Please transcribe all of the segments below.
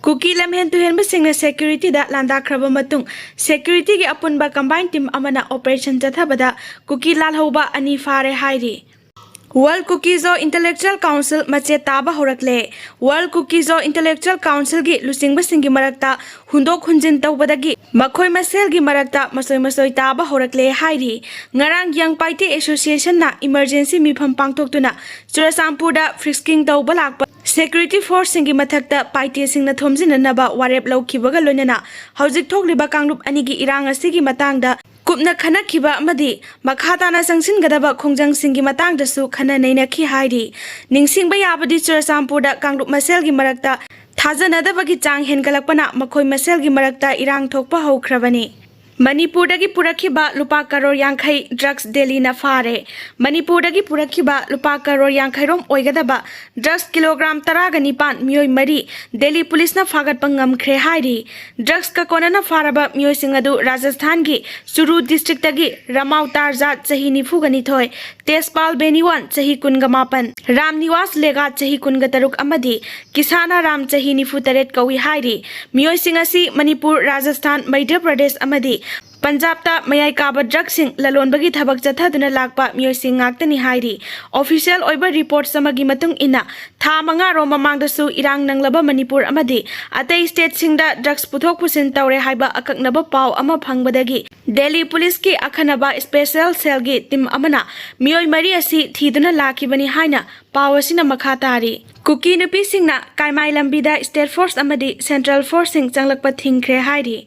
KUKI lamhen tuhen basing security da landa kraba matung security gi apunba combined team amana operation chathabada KUKI lalhoba ani fare hairi. World KUKI Intellectual Council machoi2 hwrkle World KUKI Intellectual Council gi lusingba singi marakta hundok hunjin tawbadagi machoi2 gi marakta machoi2 hwrkle hairi. Ngarang Young Party Association na emergency mifam pangthoktuna Churasampurda frisking tawba lakpa security force singi mathakta party singna thomjinanaba warep lawkhibaga loinana hawjik thokliba kangrup anigi irang asigi matangda kupna khana khiba amadi makhatana sangsin gadaba khongjang singi matang dasu khana neina khi hairi ningsingba yabadi Churasampurda kangrup masel gi marakta thajanadabagi chang hengalakpana makhoi masel gi marakta irang thokpa haukrabani. Manipur dagi purakhiba lupa karor yankhai drugs Delhi na fare. Manipur dagi purakhiba lupa karor yankhai rom oigadaba drugs kilogram taraga nipan miyoi mari Delhi police na fagat pangam khre hairi. Drugs ka kona na faraba miyoi singadu Rajasthan gi Suru district dagi Ramau Tarzat chahi nifu gani thoi Tespal Beniwan chahi kunga mapan Ram Niwas lega chahi kunga taruk amadi Kisana Ram chahi nifu taret kawi hairi. Miyoi singasi Manipur Rajasthan Madhya Pradesh amadi Punjab ta mayai kaba drug sing lalonbagi thabak chathaduna lakpa miyoi sing ngaktani hairi. Official oiba report samagi matung ina tha manga ro mamangda su irang nanglaba Manipur amadi atai state singda drugs puthok pusin tawre haiba akaknaba paw ama phangbadagi Delhi police ki akhanaba special cell gi team amana miyoi mari asi thiduna lakhibani haina paw asina makha tari. KUKI nupi singna kaimai lambida state force amadi central force sing changlakpa thingkhre hairi.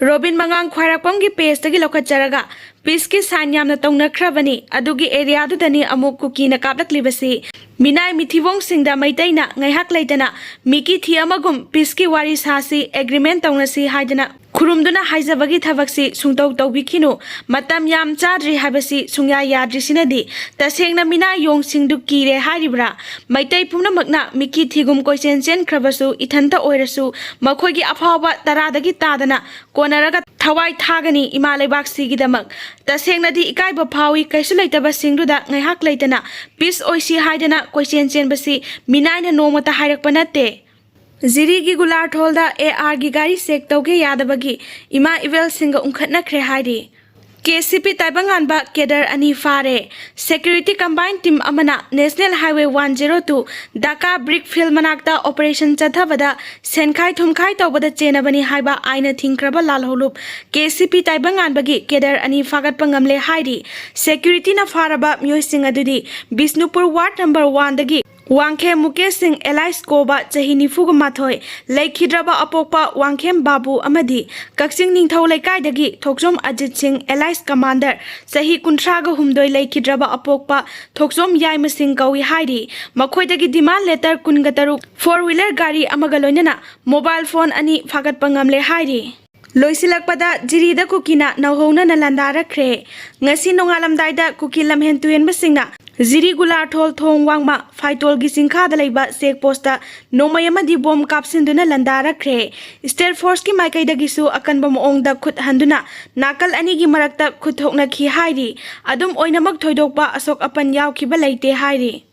Robin Mangang khwairakpam gi page tagi lokacharaga peace ki sign yamna tongna khrabani adugi area du dani amuk KUKI na kaplaklibasi minai mithibong singda maitaina ngaihak leitana miki thiamagum peace ki wari sasi agreement tongnasi haidana khurumduna haijabagi thabaksi sungtau tawbikhinu matam yam chadri habasi sungya yadri sinadi tasengna mina yong singdu kire haribra maitai pumna makna miki thigum koisen chen khrabasu ithanta oirasu makhoigi aphawba taradagi tadana konaraga thawai thagani imalebak sigidamak tasengna di ikaiba phawi kaisu leitaba singduda ngaihak leitana peace oisi haidana koisen chen basi minaina nomata hairakpa natte Ziri gi gular tholda AR gi gari sek tawge yadabagi ima ivel singa unkhatna khre hairi. KCP Taibangan ba kedar ani fare. Security combined team amana National Highway 102 Dhaka Brickfield manakta operation chathabada senkhai thumkhai tawbada chenabani haiba aina thingkraba lalholup KCP Taibangan bagi kedar ani fagat pangamle hairi. Security na faraba miyoi sing adudi Bisnupur ward number 1 dagi Wangkhem Mukesh Singh Elias Koba chahi nifuga mathoi laikhidraba apokpa Wangkhem Babu amadi Kaksing Ningthau Laikai dagi Thoksom Ajit Singh Elias Commander chahi 38 laikhidraba apokpa Thoksom Yaima Singh kawi hairi makhoi dagi demand letter 13 4-wheeler gari amaga loinana mobile phone ani fagat pangamle hairi. Loisilakpada jirida KUKI nauhona na landarakre ngasi nongalamdaida KUKI lamhen tuyen basingna Ziri gular thol thong wangma faitol gi singkha da leiba sek posta nomayama di bom kapsinduna landara kre state force ki maikai da gisu akanba moong da khut handuna nakal ani gi marakta khuthokna khi hairi adum oinamak thoidokpa asok apan yaw khiba leite hairi.